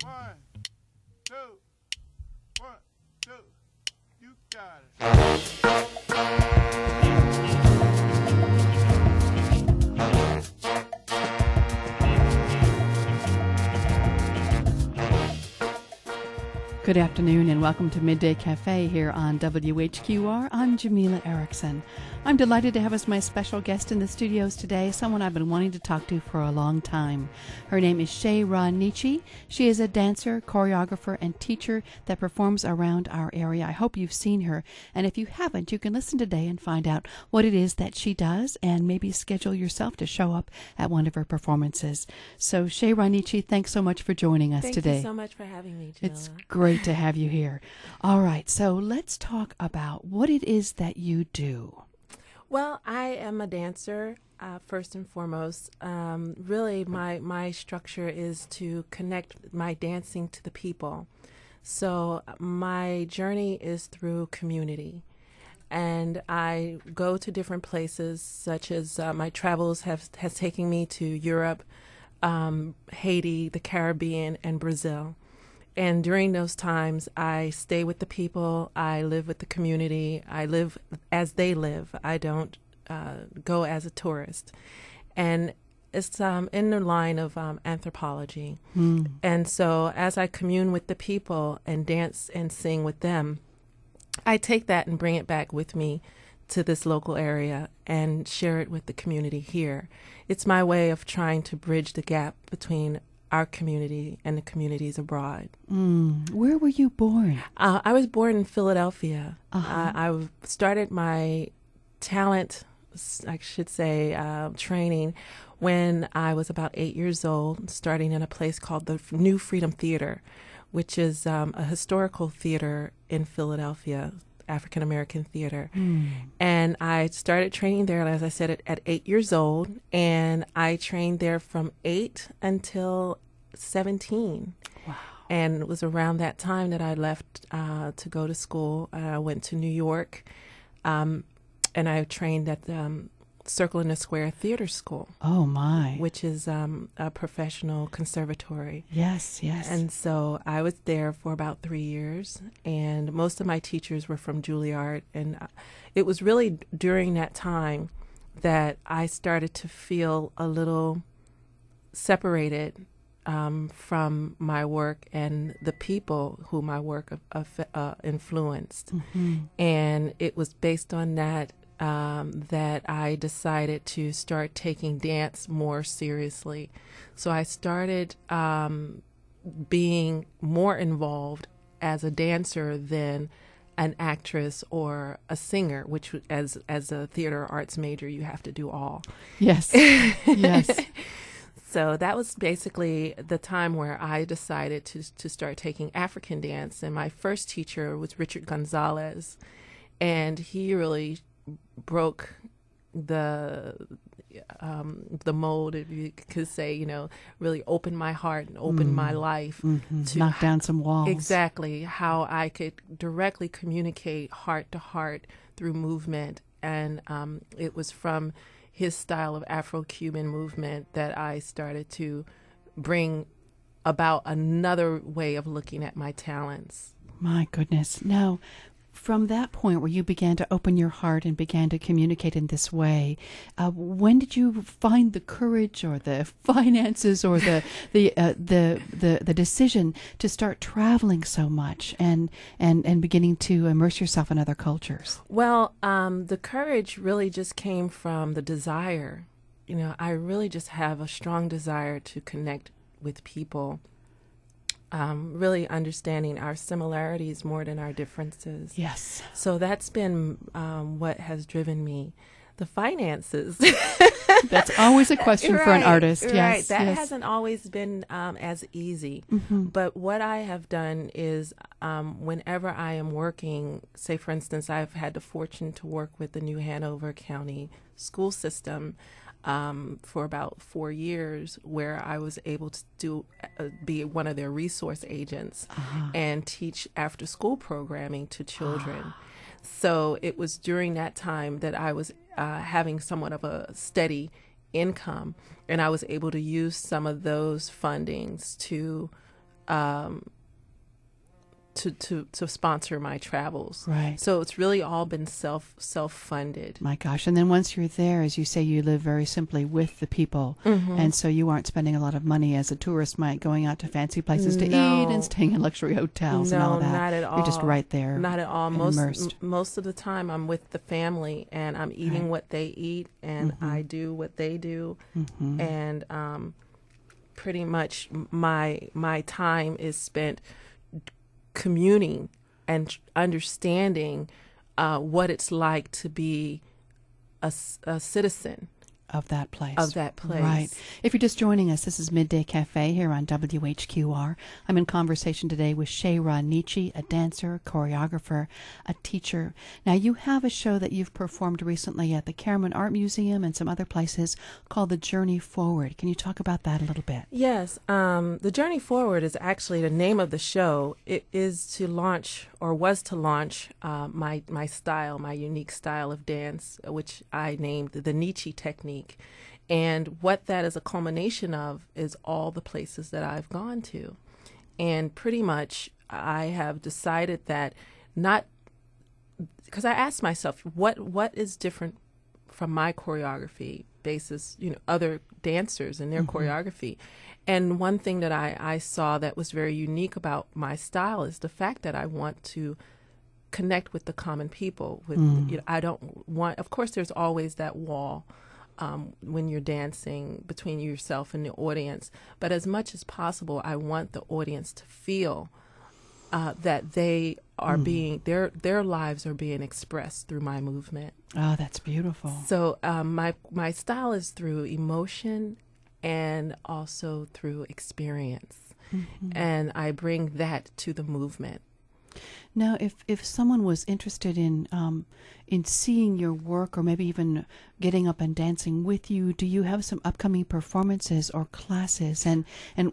One, two, one, two. You got it. Good afternoon and welcome to Midday Cafe here on WHQR. I'm Jamila Erickson. I'm delighted to have as my special guest in the studios today someone I've been wanting to talk to for a long time. Her name is Shea-Ra Nichi. She is a dancer, choreographer, and teacher that performs around our area. I hope you've seen her, and if you haven't, you can listen today and find out what it is that she does and maybe schedule yourself to show up at one of her performances. So Shea-Ra Nichi, thanks so much for joining us today. Thank you so much for having me, Jamila. It's great to have you here. All right, so let's talk about what it is that you do. Well, I am a dancer, first and foremost. Really, my structure is to connect my dancing to the people. So my journey is through community. And I go to different places, such as my travels has taken me to Europe, Haiti, the Caribbean, and Brazil. And during those times, I stay with the people, I live with the community, I live as they live. I don't go as a tourist. And it's in the line of anthropology. And so as I commune with the people and dance and sing with them, I take that and bring it back with me to this local area and share it with the community here. It's my way of trying to bridge the gap between our community and the communities abroad. Where were you born? I was born in Philadelphia. Uh-huh. I started my talent, I should say, training when I was about 8 years old, starting in a place called the New Freedom Theater, which is a historical theater in Philadelphia, African American theater. And I started training there, as I said, at 8 years old, and I trained there from 8 until 17. Wow. And it was around that time that I left to go to school. I went to New York, and I trained at the Circle in the Square Theater School. Oh, my. Which is a professional conservatory. Yes, yes. And so I was there for about 3 years, and most of my teachers were from Juilliard. And it was really during that time that I started to feel a little separated from my work and the people who my work influenced. And it was based on that that I decided to start taking dance more seriously. So I started being more involved as a dancer than an actress or a singer, which as a theater arts major, you have to do all. Yes, yes. So that was basically the time where I decided to start taking African dance. And my first teacher was Richard Gonzalez, and he really broke the mold, if you could say, really opened my heart and opened my life to knock down some walls. Exactly, how I could directly communicate heart to heart through movement. And it was from his style of Afro-Cuban movement that I started to bring about another way of looking at my talents. My goodness. Now, from that point where you began to open your heart and began to communicate in this way, when did you find the courage or the finances or the decision to start traveling so much and beginning to immerse yourself in other cultures? Well, the courage really just came from the desire. I really just have a strong desire to connect with people. Really understanding our similarities more than our differences. Yes. So that's been what has driven me. The finances. That's always a question for an artist. Right. Yes. That yes. hasn't always been as easy. But what I have done is whenever I am working, say, for instance, I've had the fortune to work with the New Hanover County school system for about 4 years, where I was able to be one of their resource agents and teach after school programming to children. So it was during that time that I was having somewhat of a steady income, and I was able to use some of those fundings to to sponsor my travels. Right. So it's really all been self-funded. My gosh. And then once you're there, as you say, you live very simply with the people. Mm-hmm. And so you aren't spending a lot of money as a tourist might, going out to fancy places to eat and staying in luxury hotels and all that. No, not at all. You're just right there. Not at all. Immersed. Most of the time I'm with the family, and I'm eating what they eat, and I do what they do. And pretty much my time is spent communing and understanding what it's like to be a citizen of that place. Right. If you're just joining us, this is Midday Cafe here on WHQR. I'm in conversation today with Shea-Ra Nichi, a dancer, choreographer, a teacher. Now, you have a show that you've performed recently at the Cameron Art Museum and some other places called The Journey Forward. Can you talk about that a little bit? Yes. The Journey Forward is actually the name of the show. It is to launch, or was to launch, my style, my unique style of dance, which I named the Nichi technique. And what that is a culmination of is all the places that I've gone to. And pretty much I have decided that because I asked myself, what is different from my choreography basis, other dancers and their choreography. And one thing that I saw that was very unique about my style is the fact that I want to connect with the common people. I don't want, of course, there's always that wall when you're dancing between yourself and the audience. But as much as possible, I want the audience to feel that they are being, their lives are being expressed through my movement. Oh, that's beautiful. So my style is through emotion and also through experience. And I bring that to the movement. Now, if someone was interested in seeing your work, or maybe even getting up and dancing with you, do you have some upcoming performances or classes? And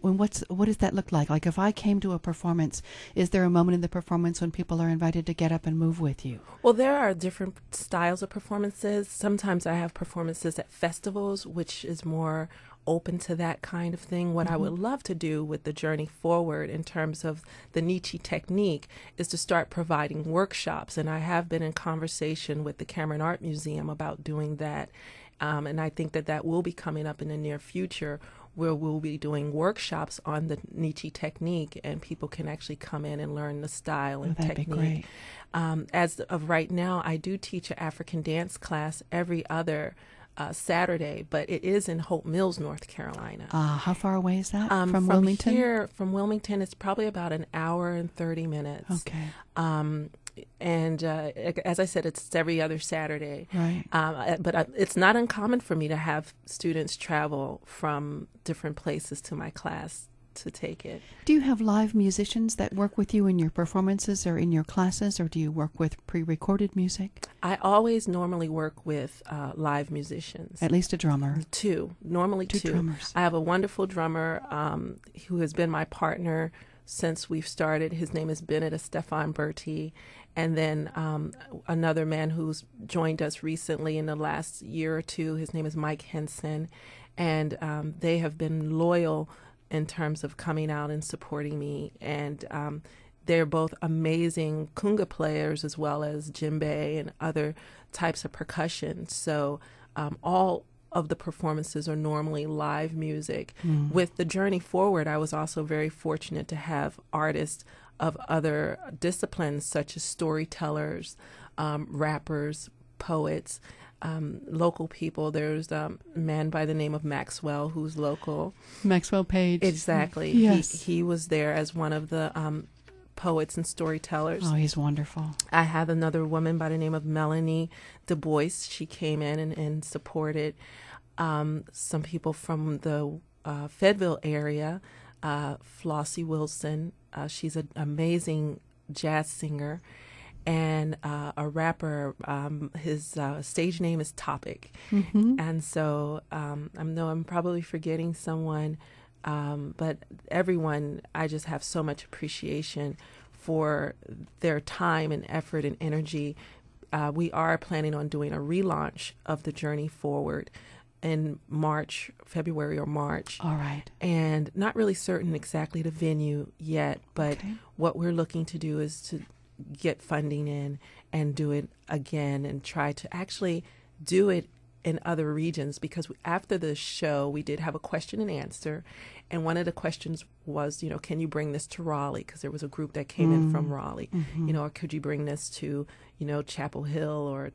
what does that look like? Like, if I came to a performance, is there a moment in the performance when people are invited to get up and move with you? Well, there are different styles of performances. Sometimes I have performances at festivals, which is more open to that kind of thing. What I would love to do with the Journey Forward in terms of the Nichi technique is to start providing workshops. And I have been in conversation with the Cameron Art Museum about doing that. And I think that will be coming up in the near future, where we'll be doing workshops on the Nichi technique, and people can actually come in and learn the style and that'd technique. Be great. As of right now, I do teach an African dance class every other Saturday, but it is in Hope Mills, North Carolina. How far away is that from Wilmington? From Wilmington, it's probably about an hour and 30 minutes. Okay. And as I said, it's every other Saturday. Right. But it's not uncommon for me to have students travel from different places to my class to take it. Do you have live musicians that work with you in your performances or in your classes, or do you work with pre-recorded music? I always normally work with live musicians. At least a drummer. Normally two. Drummers. I have a wonderful drummer who has been my partner since we've started. His name is Bennett Stefan Berti. And then another man who's joined us recently in the last year or two, his name is Mike Henson. And they have been loyal in terms of coming out and supporting me. And they're both amazing conga players as well as djembe and other types of percussion. So all of the performances are normally live music. With the Journey Forward, I was also very fortunate to have artists of other disciplines, such as storytellers, rappers, poets, local people. There's a man by the name of Maxwell, who's local. Maxwell Page. Exactly. Yes. He was there as one of the poets and storytellers. Oh, he's wonderful. I have another woman by the name of Melanie Du Bois. She came in and supported some people from the Fayetteville area. Flossie Wilson. She's an amazing jazz singer and a rapper. His stage name is Topic. And so I know I'm probably forgetting someone, but everyone, I just have so much appreciation for their time and effort and energy. We are planning on doing a relaunch of the Journey Forward in March, February or March. All right. And not really certain exactly the venue yet, but Okay. what we're looking to do is to get funding in and do it again and try to actually do it in other regions, because after the show we did have a question and answer, and one of the questions was, can you bring this to Raleigh, because there was a group that came in from Raleigh, or could you bring this to Chapel Hill or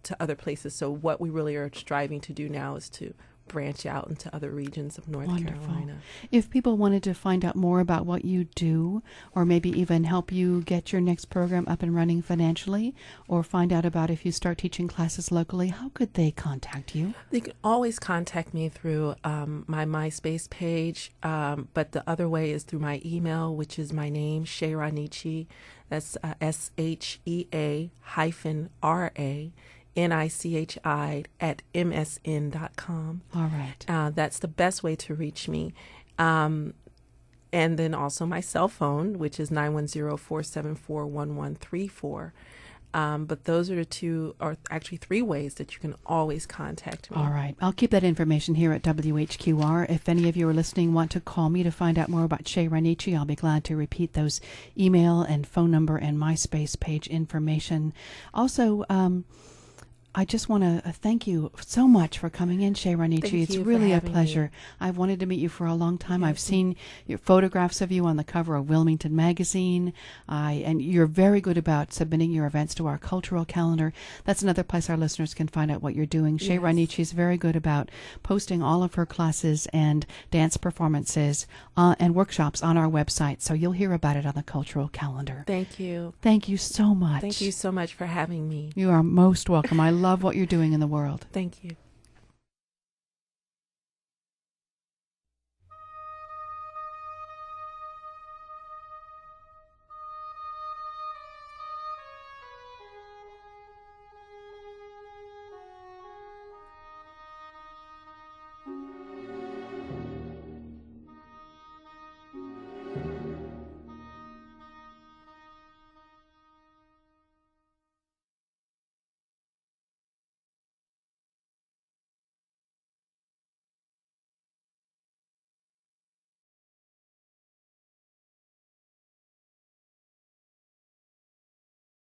to other places. So what we really are striving to do now is to branch out into other regions of North Carolina. If people wanted to find out more about what you do, or maybe even help you get your next program up and running financially, or find out about if you start teaching classes locally, how could they contact you? They can always contact me through my MySpace page, but the other way is through my email, which is my name, Shea-Ra Nichi. That's SHEA-RANICHI@msn.com. All right. That's the best way to reach me. And then also my cell phone, which is 910-474-1134. But those are actually three ways that you can always contact me. All right. I'll keep that information here at WHQR. If any of you are listening want to call me to find out more about Shea-Ra Nichi, I'll be glad to repeat those email and phone number and MySpace page information. Also, I just want to thank you so much for coming in, Shea-Ra Nichi. Thank It's you for really a having pleasure. me. I've wanted to meet you for a long time. Yes. I've seen your photographs of you on the cover of Wilmington Magazine, and you're very good about submitting your events to our cultural calendar. That's another place our listeners can find out what you're doing. Shea-Ra Yes. Nichi is very good about posting all of her classes and dance performances and workshops on our website, so you'll hear about it on the cultural calendar. Thank you. Thank you so much. Thank you so much for having me. You are most welcome. I love what you're doing in the world. Thank you.